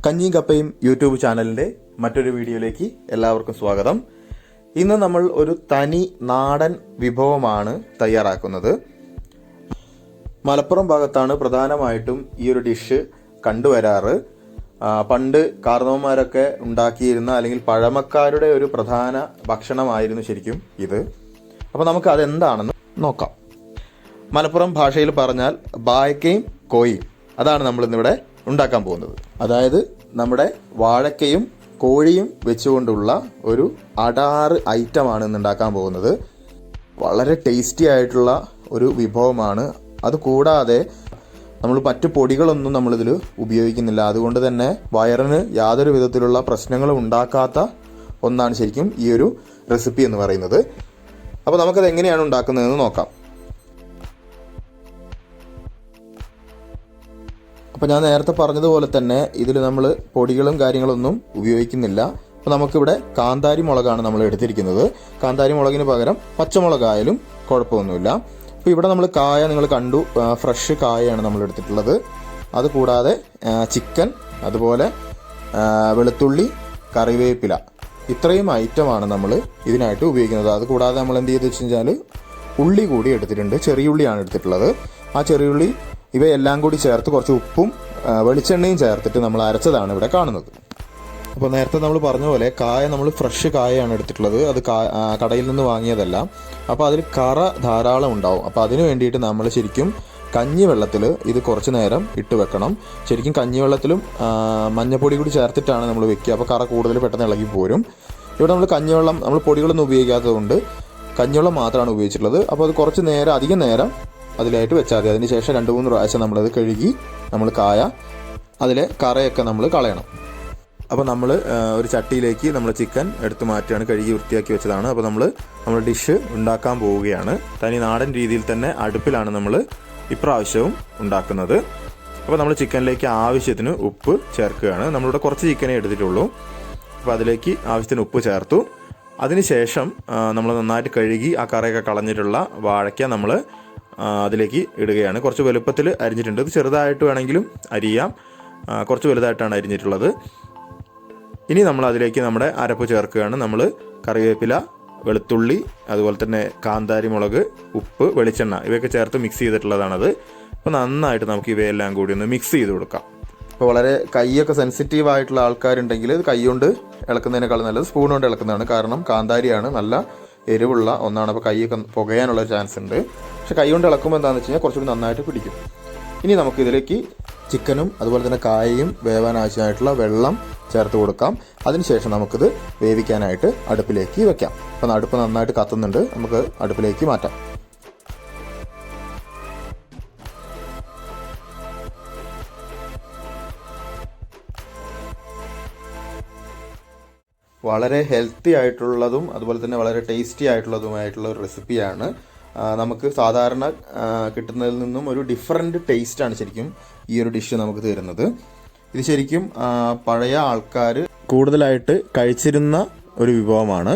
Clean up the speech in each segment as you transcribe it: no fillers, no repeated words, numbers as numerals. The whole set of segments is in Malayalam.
കഞ്ഞിയും കപ്പയും യൂട്യൂബ് ചാനലിൻ്റെ മറ്റൊരു വീഡിയോയിലേക്ക് എല്ലാവർക്കും സ്വാഗതം. ഇന്ന് നമ്മൾ ഒരു തനി നാടൻ വിഭവമാണ് തയ്യാറാക്കുന്നത്. മലപ്പുറം ഭാഗത്താണ് പ്രധാനമായിട്ടും ഈ ഒരു ഡിഷ് കണ്ടുവരാറ്. പണ്ട് കാർന്നവന്മാരൊക്കെ ഉണ്ടാക്കിയിരുന്ന അല്ലെങ്കിൽ പഴമക്കാരുടെ ഒരു പ്രധാന ഭക്ഷണമായിരുന്നു ശരിക്കും ഇത്. അപ്പോൾ നമുക്ക് അതെന്താണെന്ന് നോക്കാം. മലപ്പുറം ഭാഷയിൽ പറഞ്ഞാൽ വാഴക്കയും കോഴിയും, അതാണ് നമ്മളിന്നിവിടെ ഉണ്ടാക്കാൻ പോകുന്നത്. അതായത് നമ്മുടെ വാഴക്കയും കോഴിയും വെച്ചുകൊണ്ടുള്ള ഒരു അടാറ് ഐറ്റമാണ് ഇന്ന് ഉണ്ടാക്കാൻ പോകുന്നത്. വളരെ ടേസ്റ്റി ആയിട്ടുള്ള ഒരു വിഭവമാണ്. അതുകൂടാതെ നമ്മൾ മറ്റു പൊടികളൊന്നും നമ്മളിതിൽ ഉപയോഗിക്കുന്നില്ല. അതുകൊണ്ട് തന്നെ വയറിന് യാതൊരു വിധത്തിലുള്ള പ്രശ്നങ്ങളും ഉണ്ടാക്കാത്ത ഒന്നാണ് ശരിക്കും ഈ ഒരു റെസിപ്പി എന്ന് പറയുന്നത്. അപ്പോൾ നമുക്കത് എങ്ങനെയാണ് ഉണ്ടാക്കുന്നതെന്ന് നോക്കാം. അപ്പോൾ ഞാൻ നേരത്തെ പറഞ്ഞതുപോലെ തന്നെ ഇതിൽ നമ്മൾ പൊടികളും കാര്യങ്ങളൊന്നും ഉപയോഗിക്കുന്നില്ല. അപ്പോൾ നമുക്കിവിടെ കാന്താരി മുളകാണ് നമ്മൾ എടുത്തിരിക്കുന്നത്. കാന്താരി മുളകിന് പകരം പച്ചമുളകായാലും കുഴപ്പമൊന്നുമില്ല. അപ്പോൾ ഇവിടെ നമ്മൾ കായ നിങ്ങൾ കണ്ടു, ഫ്രഷ് കായയാണ് നമ്മൾ എടുത്തിട്ടുള്ളത്. അതുകൂടാതെ ചിക്കൻ, അതുപോലെ വെളുത്തുള്ളി, കറിവേപ്പില, ഇത്രയും ഐറ്റമാണ് നമ്മൾ ഇതിനായിട്ട് ഉപയോഗിക്കുന്നത്. അതുകൂടാതെ നമ്മൾ എന്ത് ചെയ്ത് വെച്ച് കഴിഞ്ഞാൽ ഉള്ളി കൂടി എടുത്തിട്ടുണ്ട്. ചെറിയ ഉള്ളിയാണ് എടുത്തിട്ടുള്ളത്. ആ ചെറിയുള്ളി ഇവയെല്ലാം കൂടി ചേർത്ത് കുറച്ച് ഉപ്പും വെളിച്ചെണ്ണയും ചേർത്തിട്ട് നമ്മൾ അരച്ചതാണ് ഇവിടെ കാണുന്നത്. അപ്പോൾ നേരത്തെ നമ്മൾ പറഞ്ഞ പോലെ കായ നമ്മൾ ഫ്രഷ് കായയാണ് എടുത്തിട്ടുള്ളത്. അത് കടയിൽ നിന്ന് വാങ്ങിയതല്ല. അപ്പോൾ അതിൽ കറ ധാരാളം ഉണ്ടാവും. അപ്പോൾ അതിന് വേണ്ടിയിട്ട് നമ്മൾ ശരിക്കും കഞ്ഞിവെള്ളത്തിൽ ഇത് കുറച്ച് നേരം ഇട്ട് വെക്കണം. ശരിക്കും കഞ്ഞിവെള്ളത്തിലും മഞ്ഞപ്പൊടി കൂടി ചേർത്തിട്ടാണ് നമ്മൾ വെക്കുക. അപ്പോൾ കറ കൂടുതൽ പെട്ടെന്ന് ഇളകി പോരും. ഇവിടെ നമ്മൾ കഞ്ഞിവെള്ളം, നമ്മൾ പൊടികളൊന്നും ഉപയോഗിക്കാത്തത് കൊണ്ട് കഞ്ഞിവെള്ളം മാത്രമാണ് ഉപയോഗിച്ചിട്ടുള്ളത്. അപ്പോൾ അത് കുറച്ച് നേരം, അധികം നേരം അതിലായിട്ട് വെച്ചാൽ മതി. അതിന് ശേഷം 2-3 പ്രാവശ്യം നമ്മളത് കഴുകി നമ്മൾ കായ അതിലെ കറയൊക്കെ നമ്മൾ കളയണം. അപ്പോൾ നമ്മൾ ഒരു ചട്ടിയിലേക്ക് നമ്മൾ ചിക്കൻ എടുത്ത് മാറ്റിയാണ്, കഴുകി വൃത്തിയാക്കി വെച്ചതാണ്. അപ്പോൾ നമ്മൾ ഡിഷ് ഉണ്ടാക്കാൻ പോവുകയാണ്. തനി നാടൻ രീതിയിൽ തന്നെ അടുപ്പിലാണ് നമ്മൾ ഇപ്രാവശ്യവും ഉണ്ടാക്കുന്നത്. അപ്പോൾ നമ്മൾ ചിക്കനിലേക്ക് ആവശ്യത്തിന് ഉപ്പ് ചേർക്കുകയാണ്. നമ്മളിവിടെ കുറച്ച് ചിക്കനേ എടുത്തിട്ടുള്ളൂ. അപ്പോൾ അതിലേക്ക് ആവശ്യത്തിന് ഉപ്പ് ചേർത്തു. അതിനുശേഷം നമ്മൾ നന്നായിട്ട് കഴുകി ആ കറയൊക്കെ കളഞ്ഞിട്ടുള്ള വാഴയ്ക്ക നമ്മൾ അതിലേക്ക് ഇടുകയാണ്. കുറച്ച് വലുപ്പത്തിൽ അരിഞ്ഞിട്ടുണ്ട്. ഇത് ചെറുതായിട്ട് വേണമെങ്കിലും അരിയാം. കുറച്ച് വലുതായിട്ടാണ് അരിഞ്ഞിട്ടുള്ളത്. ഇനി നമ്മൾ അതിലേക്ക് നമ്മുടെ അരപ്പ് ചേർക്കുകയാണ്. നമ്മൾ കറിവേപ്പില, വെളുത്തുള്ളി, അതുപോലെ തന്നെ കാന്താരി മുളക്, ഉപ്പ്, വെളിച്ചെണ്ണ ഇവയൊക്കെ ചേർത്ത് മിക്സ് ചെയ്തിട്ടുള്ളതാണത്. അപ്പോൾ നന്നായിട്ട് നമുക്ക് ഇവയെല്ലാം കൂടി ഒന്ന് മിക്സ് ചെയ്ത് കൊടുക്കാം. അപ്പോൾ വളരെ കൈയൊക്കെ സെൻസിറ്റീവ് ആയിട്ടുള്ള ആൾക്കാരുണ്ടെങ്കിൽ ഇത് കൈ കൊണ്ട് ഇളക്കുന്നതിനേക്കാൾ നല്ലത് സ്പൂൺ കൊണ്ട് ഇളക്കുന്നതാണ്. കാരണം കാന്താരിയാണ്, നല്ല എരിവുള്ള ഒന്നാണ്. അപ്പോൾ കൈയൊക്കെ പുകയാനുള്ള ചാൻസ് ഉണ്ട്. പക്ഷെ കൈ കൊണ്ട് ഇളക്കുമ്പോൾ എന്താണെന്ന് വെച്ച് കഴിഞ്ഞാൽ കുറച്ചുകൂടി നന്നായിട്ട് പിടിക്കും. ഇനി നമുക്ക് ഇതിലേക്ക് ചിക്കനും അതുപോലെ തന്നെ കായയും വേവാൻ ആവശ്യമായിട്ടുള്ള വെള്ളം ചേർത്ത് കൊടുക്കാം. അതിനുശേഷം നമുക്കിത് വേവിക്കാനായിട്ട് അടുപ്പിലേക്ക് വെക്കാം. അപ്പം അടുപ്പ് നന്നായിട്ട് കത്തുന്നുണ്ട്. നമുക്ക് അടുപ്പിലേക്ക് മാറ്റാം. വളരെ ഹെൽത്തി ആയിട്ടുള്ളതും അതുപോലെ തന്നെ വളരെ ടേസ്റ്റി ആയിട്ടുള്ളതുമായിട്ടുള്ള ഒരു റെസിപ്പിയാണ്. നമുക്ക് സാധാരണ കിട്ടുന്നതിൽ നിന്നും ഒരു ഡിഫറൻറ്റ് ടേസ്റ്റാണ് ശരിക്കും ഈ ഒരു ഡിഷ് നമുക്ക് തരുന്നത്. ഇത് ശരിക്കും പഴയ ആൾക്കാർ കൂടുതലായിട്ട് കഴിച്ചിരുന്ന ഒരു വിഭവമാണ്.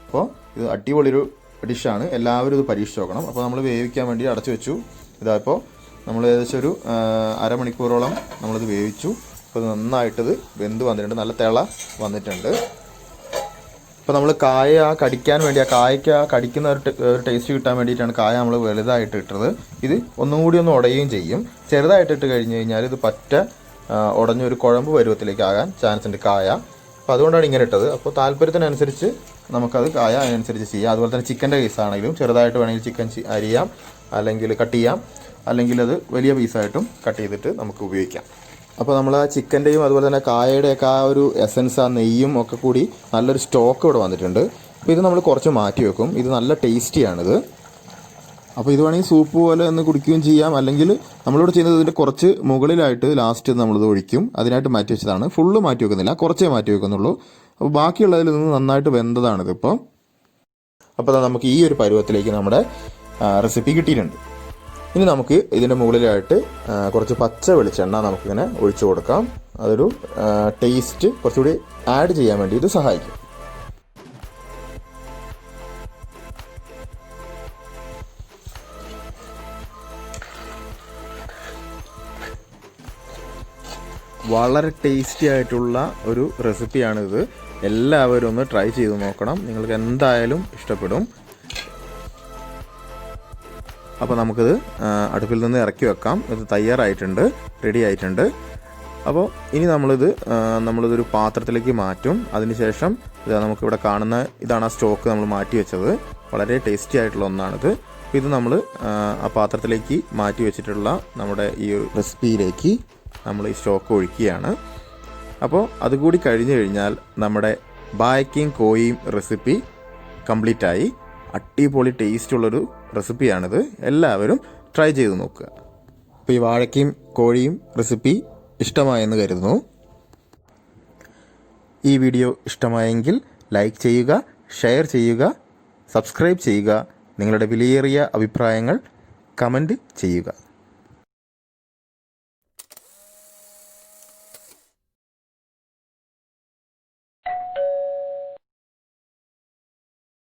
അപ്പോൾ ഇത് അടിപൊളിയൊരു ഡിഷാണ്. എല്ലാവരും ഇത് പരീക്ഷിച്ച് നോക്കണം. അപ്പോൾ നമ്മൾ വേവിക്കാൻ വേണ്ടി അടച്ചു വെച്ചു. ഇതായപ്പോൾ നമ്മൾ ഏകദേശം ഒരു അരമണിക്കൂറോളം നമ്മളിത് വേവിച്ചു. അപ്പോൾ നന്നായിട്ടത് വെന്ത് വന്നിട്ടുണ്ട്, നല്ല തിള വന്നിട്ടുണ്ട്. അപ്പോൾ നമ്മൾ കായ കടിക്കാൻ വേണ്ടി, ആ കായ്ക്ക് കടിക്കുന്ന ഒരു ടേസ്റ്റ് കിട്ടാൻ വേണ്ടിയിട്ടാണ് കായ നമ്മൾ വലുതായിട്ട് ഇട്ടത്. ഇത് ഒന്നും കൂടി ഒന്ന് ഉടയുകയും ചെയ്യും. ചെറുതായിട്ട് ഇട്ട് കഴിഞ്ഞ് കഴിഞ്ഞാൽ ഇത് പറ്റ ഉടഞ്ഞൊരു കുഴമ്പ് പരുവത്തിലേക്ക് ആകാൻ ചാൻസ് ഉണ്ട് കായ. അപ്പോൾ അതുകൊണ്ടാണ് ഇങ്ങനെ ഇട്ടത്. അപ്പോൾ താല്പര്യത്തിനനുസരിച്ച് നമുക്കത് കായ അതിനനുസരിച്ച് ചെയ്യാം. അതുപോലെ തന്നെ ചിക്കൻ്റെ പീസാണെങ്കിലും ചെറുതായിട്ട് വേണമെങ്കിൽ ചിക്കൻ അരിയാം, അല്ലെങ്കിൽ കട്ട് ചെയ്യാം, അല്ലെങ്കിൽ അത് വലിയ പീസായിട്ടും കട്ട് ചെയ്തിട്ട് നമുക്ക് ഉപയോഗിക്കാം. അപ്പോൾ നമ്മൾ ആ ചിക്കൻ്റെയും അതുപോലെ തന്നെ കായയുടെയൊക്കെ ആ ഒരു എസൻസ്, ആ നെയ്യും ഒക്കെ കൂടി നല്ലൊരു സ്റ്റോക്ക് ഇവിടെ വന്നിട്ടുണ്ട്. അപ്പോൾ ഇത് നമ്മൾ കുറച്ച് മാറ്റി വെക്കും. ഇത് നല്ല ടേസ്റ്റിയാണിത്. അപ്പോൾ ഇത് വേണമെങ്കിൽ സൂപ്പ് പോലെ ഒന്ന് കുടിക്കുകയും ചെയ്യാം. അല്ലെങ്കിൽ നമ്മളിവിടെ ചെയ്യുന്നത് ഇതിൻ്റെ കുറച്ച് മുകളിലായിട്ട് ലാസ്റ്റ് നമ്മളിത് ഒഴിക്കും. അതിനായിട്ട് മാറ്റി വെച്ചതാണ്. ഫുള്ള് മാറ്റി വെക്കുന്നില്ല, കുറച്ചേ മാറ്റി വെക്കുന്നുള്ളൂ. അപ്പോൾ ബാക്കിയുള്ളതിൽ നിന്ന് നന്നായിട്ട് വെന്തതാണിതിപ്പോൾ. അപ്പോൾ നമുക്ക് ഈ ഒരു പരുവത്തിലേക്ക് നമ്മുടെ റെസിപ്പി കിട്ടിയിട്ടുണ്ട്. ഇനി നമുക്ക് ഇതിൻ്റെ മുകളിലായിട്ട് കുറച്ച് പച്ച വെളിച്ചെണ്ണ നമുക്കിങ്ങനെ ഒഴിച്ചു കൊടുക്കാം. അതൊരു ടേസ്റ്റ് കുറച്ചുകൂടി ആഡ് ചെയ്യാൻ വേണ്ടി ഇത് സഹായിക്കും. വളരെ ടേസ്റ്റി ആയിട്ടുള്ള ഒരു റെസിപ്പിയാണിത്. എല്ലാവരും ഒന്ന് ട്രൈ ചെയ്ത് നോക്കണം, നിങ്ങൾക്ക് എന്തായാലും ഇഷ്ടപ്പെടും. അപ്പോൾ നമുക്കിത് അടുപ്പിൽ നിന്ന് ഇറക്കി വെക്കാം. ഇത് തയ്യാറായിട്ടുണ്ട്, റെഡി ആയിട്ടുണ്ട്. അപ്പോൾ ഇനി നമ്മളിതൊരു പാത്രത്തിലേക്ക് മാറ്റും. അതിനുശേഷം നമുക്കിവിടെ കാണുന്ന ഇതാണ് ആ സ്റ്റോക്ക് നമ്മൾ മാറ്റി വെച്ചത്. വളരെ ടേസ്റ്റി ആയിട്ടുള്ള ഒന്നാണിത്. ഇത് നമ്മൾ ആ പാത്രത്തിലേക്ക് മാറ്റി വെച്ചിട്ടുള്ള നമ്മുടെ ഈ ഒരു റെസിപ്പിയിലേക്ക് നമ്മൾ ഈ സ്റ്റോക്ക് ഒഴിക്കുകയാണ്. അപ്പോൾ അതുകൂടി കഴിഞ്ഞു കഴിഞ്ഞാൽ നമ്മുടെ വാഴക്കയും കോഴിയും റെസിപ്പി കംപ്ലീറ്റ് ആയി. അടിപൊളി ടേസ്റ്റുള്ളൊരു റെസിപ്പിയാണിത്. എല്ലാവരും ട്രൈ ചെയ്ത് നോക്കുക. അപ്പോൾ ഈ വാഴക്കയും കോഴിയും റെസിപ്പി ഇഷ്ടമായെന്ന് കരുതുന്നു. ഈ വീഡിയോ ഇഷ്ടമായെങ്കിൽ ലൈക്ക് ചെയ്യുക, ഷെയർ ചെയ്യുക, സബ്സ്ക്രൈബ് ചെയ്യുക. നിങ്ങളുടെ വിലയേറിയ അഭിപ്രായങ്ങൾ കമൻറ്റ് ചെയ്യുക.